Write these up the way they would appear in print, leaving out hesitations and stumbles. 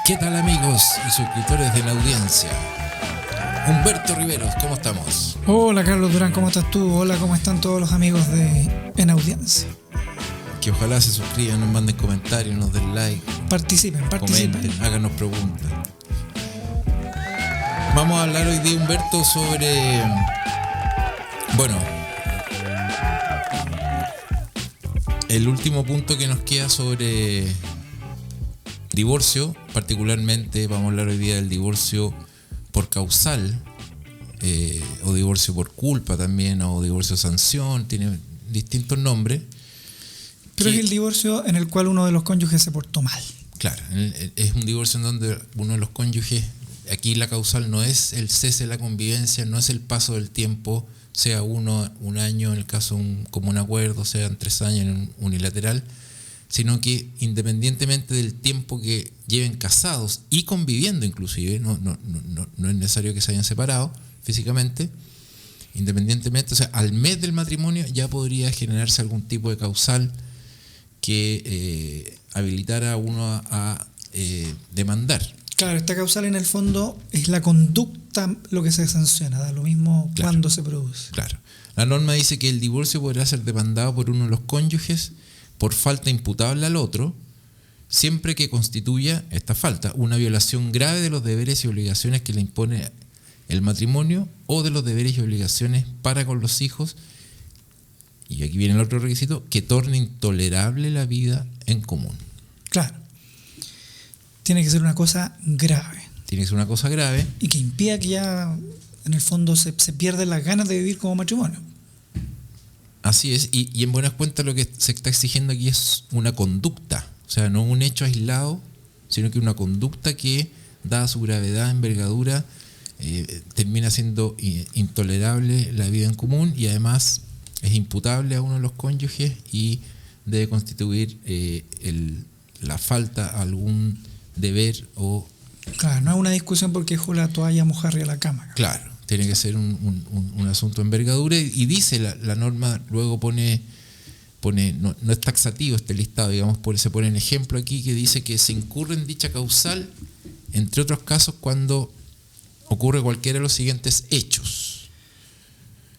¿Qué tal, amigos y suscriptores de la audiencia? Humberto Riveros, ¿cómo estamos? Hola Carlos Durán, ¿cómo estás tú? Hola, ¿cómo están todos los amigos de En Audiencia? Que ojalá se suscriban, nos manden comentarios, nos den like, Participen. comenten, háganos preguntas. Vamos a hablar hoy día, Humberto, sobre... Bueno, el último punto que nos queda sobre divorcio. Particularmente vamos a hablar hoy día del divorcio por causal, o divorcio por culpa también, o divorcio sanción, tiene distintos nombres. Pero es el divorcio en el cual uno de los cónyuges se portó mal. Claro, es un divorcio en donde uno de los cónyuges, aquí la causal no es el cese de la convivencia, no es el paso del tiempo, sea un año en el caso de un común acuerdo, sean 3 años en un unilateral, sino que independientemente del tiempo que lleven casados y conviviendo inclusive, no es necesario que se hayan separado físicamente, independientemente, o sea, al mes del matrimonio ya podría generarse algún tipo de causal que habilitara a uno a demandar. Claro, esta causal en el fondo es la conducta lo que se sanciona, da lo mismo Claro. cuándo se produce. Claro. La norma dice que el divorcio podrá ser demandado por uno de los cónyuges por falta imputable al otro, siempre que constituya esta falta una violación grave de los deberes y obligaciones que le impone el matrimonio o de los deberes y obligaciones para con los hijos, y aquí viene el otro requisito, que torne intolerable la vida en común. Claro. Tiene que ser una cosa grave. Tiene que ser una cosa grave. Y que impida que ya en el fondo se pierden las ganas de vivir como matrimonio. Así es, y en buenas cuentas lo que se está exigiendo aquí es una conducta, o sea, no un hecho aislado, sino que una conducta que, dada su gravedad, envergadura, termina siendo intolerable la vida en común y además es imputable a uno de los cónyuges y debe constituir la falta a algún deber o... Claro, no es una discusión porque dejó la toalla mojar arriba de la cama. Claro, tiene que ser un asunto de envergadura y dice la norma, luego pone no es taxativo este listado, digamos, se pone un ejemplo aquí que dice que se incurre en dicha causal, entre otros casos, cuando ocurre cualquiera de los siguientes hechos.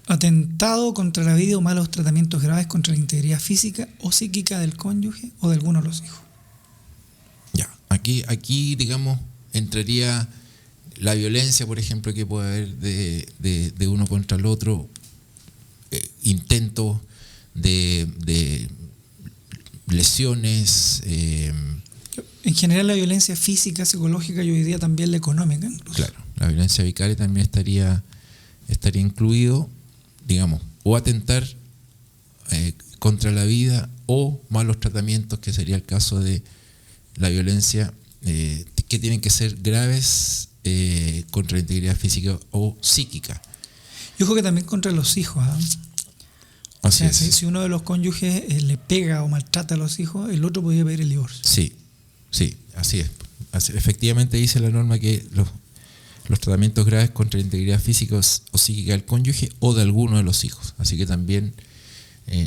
Atentado contra la vida o malos tratamientos graves contra la integridad física o psíquica del cónyuge o de alguno de los hijos. Ya, aquí digamos, entraría la violencia, por ejemplo, que puede haber de uno contra el otro, intentos de lesiones. En general la violencia física, psicológica y hoy día también la económica incluso. Claro, la violencia vicaria también estaría incluido, digamos, o atentar contra la vida o malos tratamientos, que sería el caso de la violencia, que tienen que ser graves contra la integridad física o psíquica. Y ojo que también contra los hijos. O sea, si uno de los cónyuges le pega o maltrata a los hijos, el otro podría pedir el divorcio. Sí, así es. Efectivamente dice la norma que los tratamientos graves contra la integridad física o psíquica del cónyuge o de alguno de los hijos. Así que también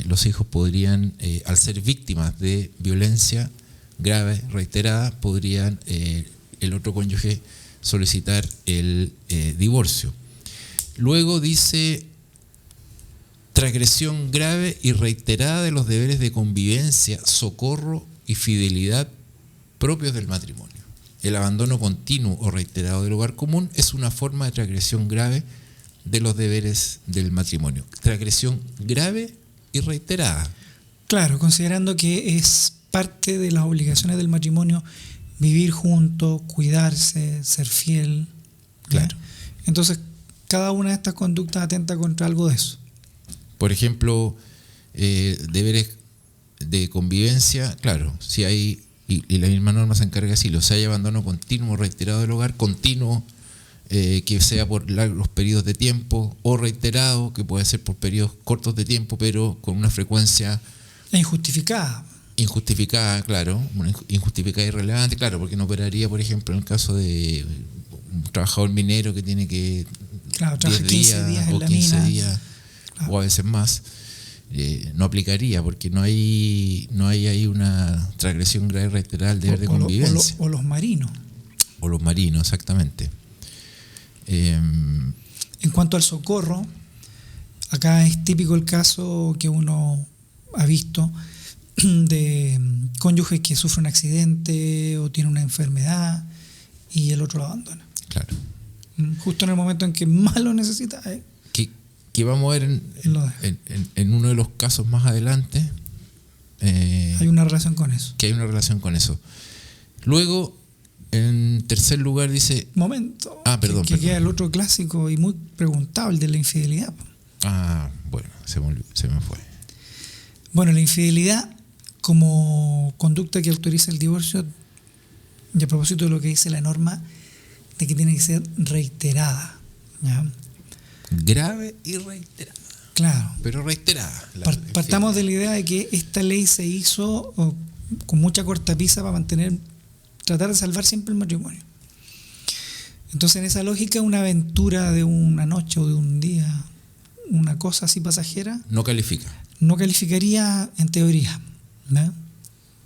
los hijos podrían, al ser víctimas de violencia grave, reiterada, podrían el otro cónyuge solicitar el divorcio. Luego dice transgresión grave y reiterada de los deberes de convivencia, socorro y fidelidad propios del matrimonio. El abandono continuo o reiterado del hogar común es una forma de transgresión grave de los deberes del matrimonio. Transgresión grave y reiterada. Claro, considerando que es parte de las obligaciones del matrimonio vivir juntos, cuidarse, ser fiel. Claro. Entonces, cada una de estas conductas atenta contra algo de eso. Por ejemplo, deberes de convivencia, claro, si hay, y la misma norma se encarga así, si hay abandono continuo, reiterado del hogar, continuo, que sea por largos periodos de tiempo, o reiterado, que puede ser por periodos cortos de tiempo, pero con una frecuencia... La injustificada. Injustificada, claro, injustificada y irrelevante, claro, porque no operaría, por ejemplo, en el caso de un trabajador minero que tiene que... Claro, trabaja 15 días en o la 15 mina. días, claro, o a veces más. no aplicaría, porque no hay ahí una transgresión grave reiterada del deber de convivencia. O los marinos. O los marinos, exactamente. En cuanto al socorro, acá es típico el caso que uno ha visto de cónyuges que sufren un accidente o tienen una enfermedad y el otro lo abandona. Claro. Justo en el momento en que más lo necesita. Que vamos a ver en uno de los casos más adelante. Hay una relación con eso. Que hay una relación con eso. Luego, en tercer lugar dice... Perdón. Que queda el otro clásico y muy preguntable, el de la infidelidad. Bueno, se me fue. Bueno, la infidelidad como conducta que autoriza el divorcio, y a propósito de lo que dice la norma, de que tiene que ser reiterada. ¿Ya? Grave y reiterada. Claro. Pero reiterada. Partamos de la idea de que esta ley se hizo con mucha cortapisa para tratar de salvar siempre el matrimonio. Entonces, en esa lógica, una aventura de una noche o de un día, una cosa así pasajera, no califica. No calificaría en teoría, ¿no?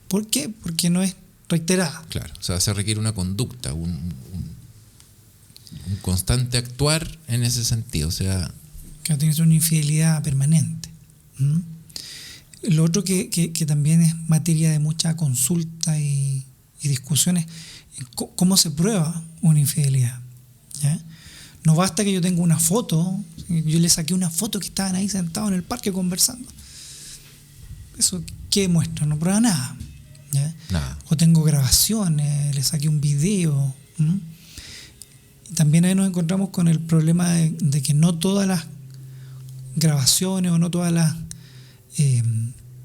¿Por qué? Porque no es reiterada. Claro, o sea, se requiere una conducta, un constante actuar en ese sentido, o sea... Que tiene que ser una infidelidad permanente. Lo otro que también es materia de mucha consulta y discusiones, ¿cómo se prueba una infidelidad? ¿Ya? No basta que yo tenga una foto, yo le saqué una foto que estaban ahí sentados en el parque conversando. ¿Eso qué muestra? No prueba nada. ¿Ya? Nada. O tengo grabaciones, le saqué un video. Y también ahí nos encontramos con el problema de que no todas las grabaciones o no todas las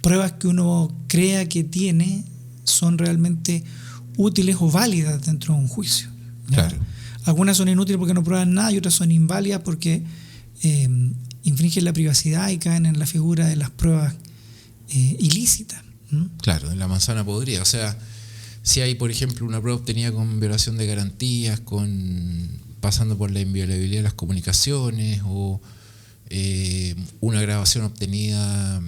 pruebas que uno crea que tiene son realmente útiles o válidas dentro de un juicio. ¿Ya? Claro. Algunas son inútiles porque no prueban nada y otras son inválidas porque infringen la privacidad y caen en la figura de las pruebas ilícitas. Claro, en la manzana podría. O sea, si hay, por ejemplo, una prueba obtenida con violación de garantías, pasando por la inviolabilidad de las comunicaciones, o una grabación obtenida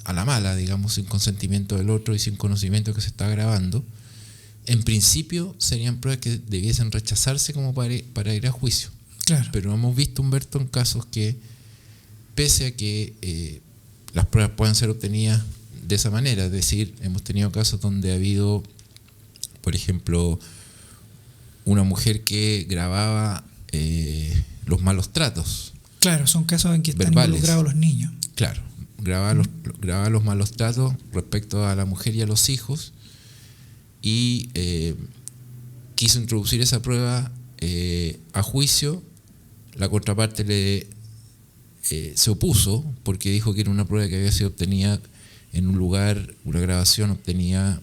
a la mala, digamos, sin consentimiento del otro y sin conocimiento que se está grabando, en principio serían pruebas que debiesen rechazarse como para ir a juicio. Claro. Pero hemos visto, Humberto, en casos que, pese a que las pruebas puedan ser obtenidas de esa manera, es decir, hemos tenido casos donde ha habido, por ejemplo, una mujer que grababa los malos tratos. Claro, son casos en que están verbales. Involucrados los niños. Claro, grababa los malos tratos respecto a la mujer y a los hijos, y quiso introducir esa prueba a juicio. La contraparte se opuso porque dijo que era una prueba que había sido obtenida en un lugar, una grabación obtenida,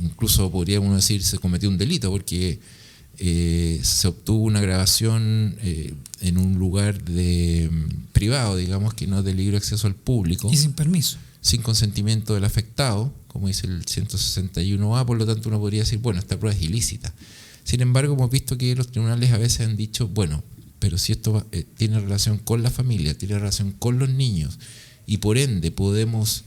incluso podría uno decir se cometió un delito porque se obtuvo una grabación en un lugar privado, digamos, que no de libre acceso al público. Y sin permiso. Sin consentimiento del afectado, como dice el 161A, por lo tanto uno podría decir, bueno, esta prueba es ilícita. Sin embargo, hemos visto que los tribunales a veces han dicho, bueno, pero si esto tiene relación con la familia, tiene relación con los niños, y por ende podemos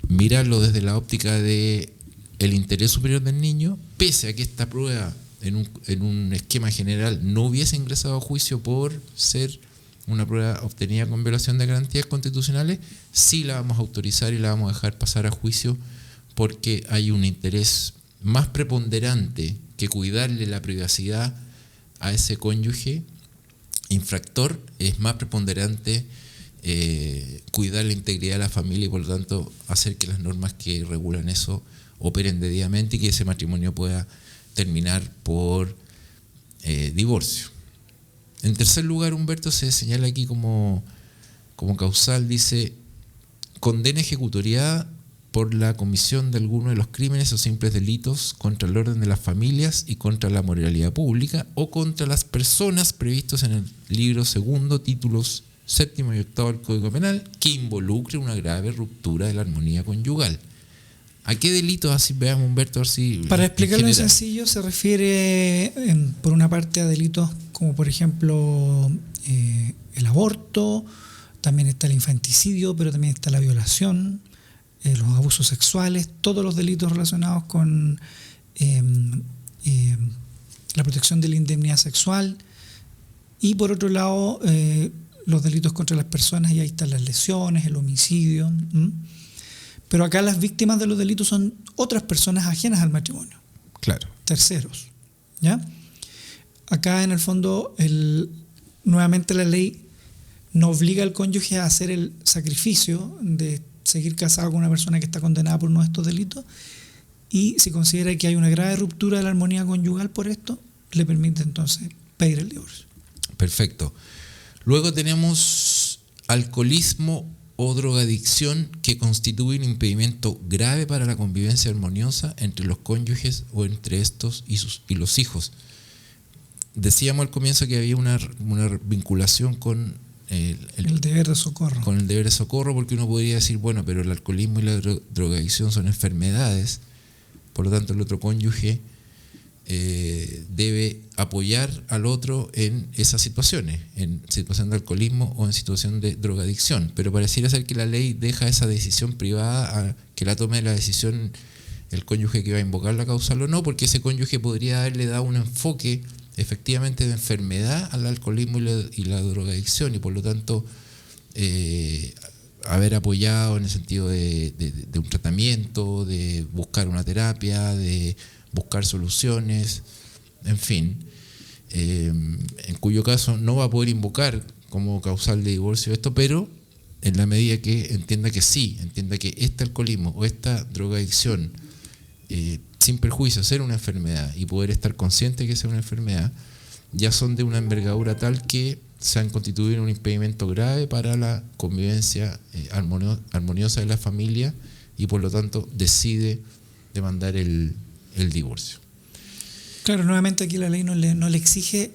mirarlo desde la óptica de el interés superior del niño, pese a que esta prueba en un esquema general no hubiese ingresado a juicio por ser una prueba obtenida con violación de garantías constitucionales, sí la vamos a autorizar y la vamos a dejar pasar a juicio porque hay un interés más preponderante que cuidarle la privacidad a ese cónyuge infractor. Es más preponderante cuidar la integridad de la familia y por lo tanto hacer que las normas que regulan eso operen debidamente y que ese matrimonio pueda terminar por divorcio. En tercer lugar, Humberto, se señala aquí como causal, dice, condena ejecutoriada por la comisión de alguno de los crímenes o simples delitos contra el orden de las familias y contra la moralidad pública o contra las personas previstos en el libro segundo, títulos 7º y 8º del Código Penal, que involucre una grave ruptura de la armonía conyugal. ¿A qué delitos, así veamos, Humberto? Así, para explicarlo en sencillo, se refiere por una parte a delitos como por ejemplo el aborto, también está el infanticidio, pero también está la violación, los abusos sexuales, todos los delitos relacionados con la protección de la indemnidad sexual, y por otro lado los delitos contra las personas, y ahí están las lesiones, el homicidio. Pero acá las víctimas de los delitos son otras personas ajenas al matrimonio. Claro. Terceros. ¿Ya? Acá en el fondo nuevamente la ley no obliga al cónyuge a hacer el sacrificio de seguir casado con una persona que está condenada por uno de estos delitos, y si considera que hay una grave ruptura de la armonía conyugal por esto, le permite entonces pedir el divorcio. Perfecto. Luego tenemos alcoholismo o drogadicción, que constituye un impedimento grave para la convivencia armoniosa entre los cónyuges o entre estos y los hijos. Decíamos al comienzo que había una vinculación con el deber de socorro. Con el deber de socorro, porque uno podría decir, bueno, pero el alcoholismo y la drogadicción son enfermedades, por lo tanto el otro cónyuge debe apoyar al otro en esas situaciones, en situación de alcoholismo o en situación de drogadicción. Pero pareciera ser que la ley deja esa decisión privada a que la tome la decisión el cónyuge que va a invocar la causal o no, porque ese cónyuge podría haberle dado un enfoque efectivamente de enfermedad al alcoholismo y la drogadicción, y por lo tanto haber apoyado en el sentido de un tratamiento, de buscar una terapia, de buscar soluciones, en fin, en cuyo caso no va a poder invocar como causal de divorcio esto, pero en la medida que entienda que este alcoholismo o esta drogadicción, sin perjuicio de ser una enfermedad y poder estar consciente de que es una enfermedad, ya son de una envergadura tal que se han constituido en un impedimento grave para la convivencia armoniosa de la familia, y por lo tanto decide demandar el divorcio. Claro, nuevamente aquí la ley no le exige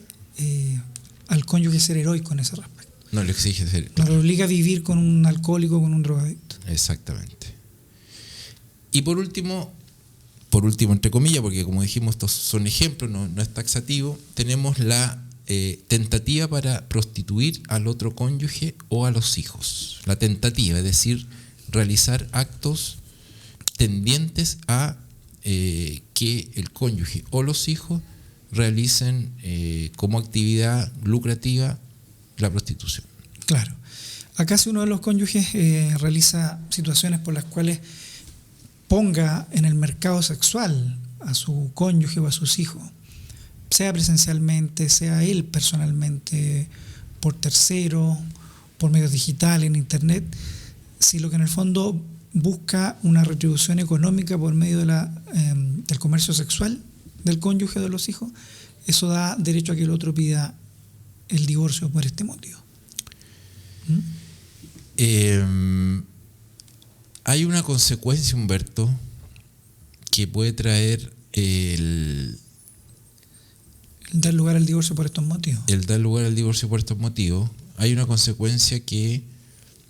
al cónyuge ser heroico en ese respecto. No le exige ser. No le obliga a vivir con un alcohólico, con un drogadicto. Exactamente. Y por último, entre comillas, porque como dijimos, estos son ejemplos, no es taxativo, tenemos la tentativa para prostituir al otro cónyuge o a los hijos. La tentativa, es decir, realizar actos tendientes a que el cónyuge o los hijos realicen como actividad lucrativa la prostitución. Claro. Acá si uno de los cónyuges realiza situaciones por las cuales ponga en el mercado sexual a su cónyuge o a sus hijos, sea presencialmente, sea él personalmente, por terceros, por medios digitales, en internet, si lo que en el fondo busca una retribución económica por medio del comercio sexual del cónyuge o de los hijos, eso da derecho a que el otro pida el divorcio por este motivo. Hay una consecuencia, Humberto, que puede traer el dar lugar al divorcio por estos motivos. El dar lugar al divorcio por estos motivos. Hay una consecuencia que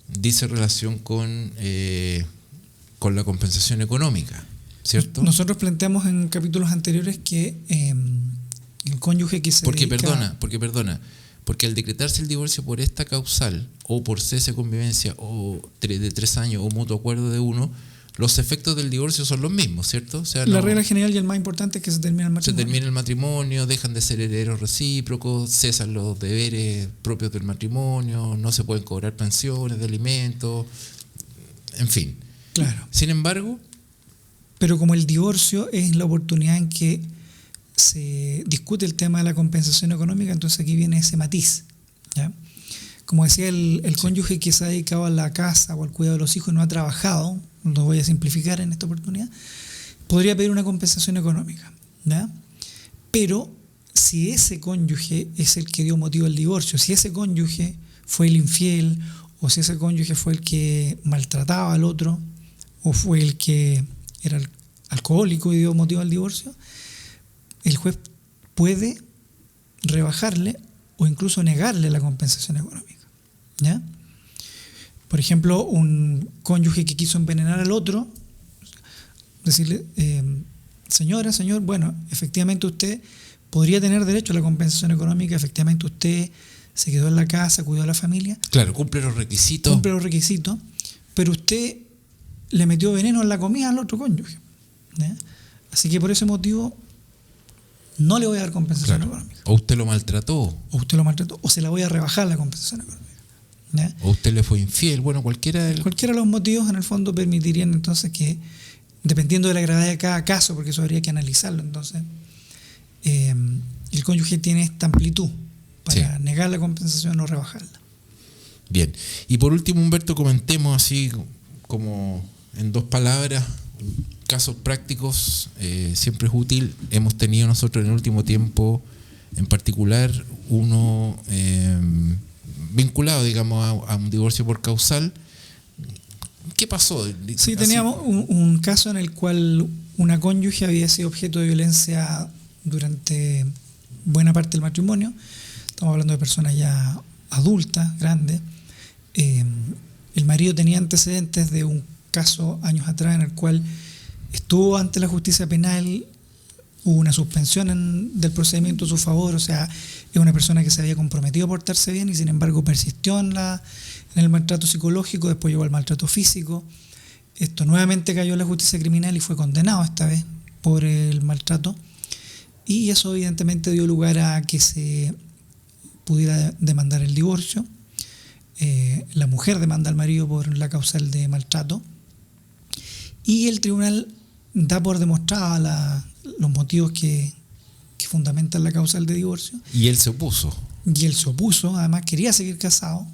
dice relación con la compensación económica, ¿cierto? Nosotros planteamos en capítulos anteriores que el cónyuge que se dedica... Porque al decretarse el divorcio por esta causal, o por cese de convivencia, o de 3 años, o mutuo acuerdo de uno, los efectos del divorcio son los mismos, ¿cierto? O sea, la regla general y el más importante es que se termina el matrimonio. Se termina el matrimonio, dejan de ser herederos recíprocos, cesan los deberes propios del matrimonio, no se pueden cobrar pensiones de alimentos, en fin. Claro. Sin embargo... Pero como el divorcio es la oportunidad en que se discute el tema de la compensación económica, entonces aquí viene ese matiz, ¿ya? Como decía, el cónyuge que se ha dedicado a la casa o al cuidado de los hijos y no ha trabajado, lo voy a simplificar en esta oportunidad, podría pedir una compensación económica, ¿ya? Pero si ese cónyuge es el que dio motivo al divorcio, si ese cónyuge fue el infiel, o si ese cónyuge fue el que maltrataba al otro, o fue el que era alcohólico y dio motivo al divorcio, el juez puede rebajarle o incluso negarle la compensación económica, ¿ya? Por ejemplo, un cónyuge que quiso envenenar al otro, decirle, señora, señor, bueno, efectivamente usted podría tener derecho a la compensación económica, efectivamente usted se quedó en la casa, cuidó a la familia. Claro, cumple los requisitos. Cumple los requisitos, pero usted le metió veneno en la comida al otro cónyuge. ¿Ya? Así que por ese motivo no le voy a dar compensación económica. O usted lo maltrató. O usted lo maltrató, o se la voy a rebajar la compensación económica. ¿Ya? O usted le fue infiel. Bueno, cualquiera de los motivos en el fondo permitirían entonces que, dependiendo de la gravedad de cada caso, porque eso habría que analizarlo, entonces el cónyuge tiene esta amplitud para negar la compensación o rebajarla. Bien. Y por último, Humberto, comentemos así como en 2 palabras, casos prácticos. Siempre es útil. Hemos tenido nosotros en el último tiempo, en particular, uno vinculado, digamos, a un divorcio por causal. ¿Qué pasó? Sí, teníamos un caso en el cual una cónyuge había sido objeto de violencia durante buena parte del matrimonio. Estamos hablando de personas ya adultas, grandes. El marido tenía antecedentes de un caso años atrás en el cual estuvo ante la justicia penal, hubo una suspensión del procedimiento a su favor, o sea, es una persona que se había comprometido a portarse bien y sin embargo persistió en el maltrato psicológico, después llegó al maltrato físico. Esto nuevamente cayó en la justicia criminal y fue condenado esta vez por el maltrato, y eso evidentemente dio lugar a que se pudiera demandar el divorcio. La mujer demanda al marido por la causal de maltrato y el tribunal da por demostrada los motivos que fundamentan la causal de divorcio. Y él se opuso. Además quería seguir casado,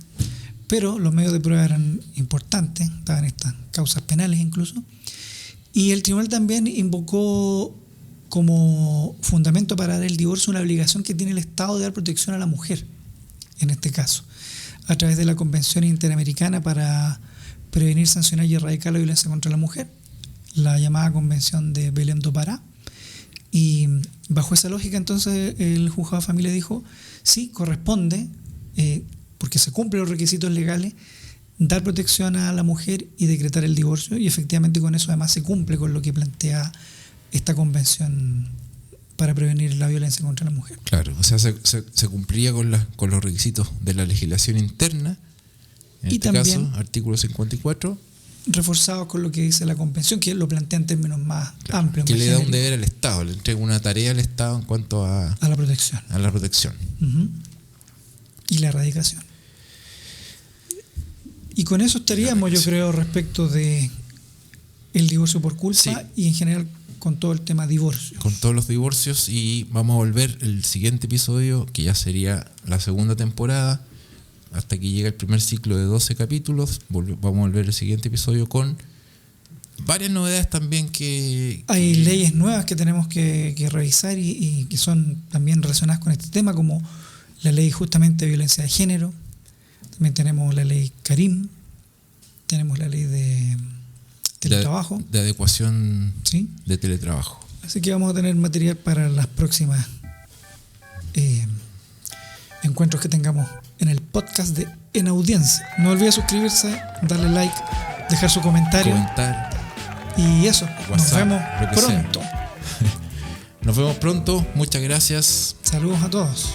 pero los medios de prueba eran importantes, estaban estas causas penales incluso, y el tribunal también invocó como fundamento para dar el divorcio una obligación que tiene el Estado de dar protección a la mujer, en este caso, a través de la Convención Interamericana para prevenir, sancionar y erradicar la violencia contra la mujer, la llamada Convención de Belém do Pará. Y bajo esa lógica entonces el juzgado de familia dijo, sí, corresponde, porque se cumplen los requisitos legales, dar protección a la mujer y decretar el divorcio, y efectivamente con eso además se cumple con lo que plantea esta convención para prevenir la violencia contra la mujer. Claro, o sea, se cumplía con los requisitos de la legislación interna, en y este también, caso, artículo 54. Reforzados con lo que dice la convención, que lo plantea en términos más amplios. Que más le da un genéricos. deber al Estado, le entrega una tarea al Estado en cuanto a la protección. A la protección. Uh-huh. Y la erradicación. Y con eso estaríamos, yo creo, respecto de el divorcio por culpa, sí, y en general con todo el tema divorcio. Con todos los divorcios, y vamos a volver el siguiente episodio, que ya sería la segunda temporada, hasta que llega el primer ciclo de 12 capítulos. Vamos a volver el siguiente episodio con varias novedades también Hay leyes nuevas que tenemos que revisar y que son también relacionadas con este tema, como la ley justamente de violencia de género. También tenemos la ley Karim, tenemos la ley de teletrabajo. De adecuación, ¿sí?, de teletrabajo. Así que vamos a tener material para las próximas encuentros que tengamos en el podcast de En Audiencia. No olvide suscribirse, darle like, dejar su comentario. Y eso, WhatsApp, nos vemos pronto. Nos vemos pronto, muchas gracias. Saludos a todos.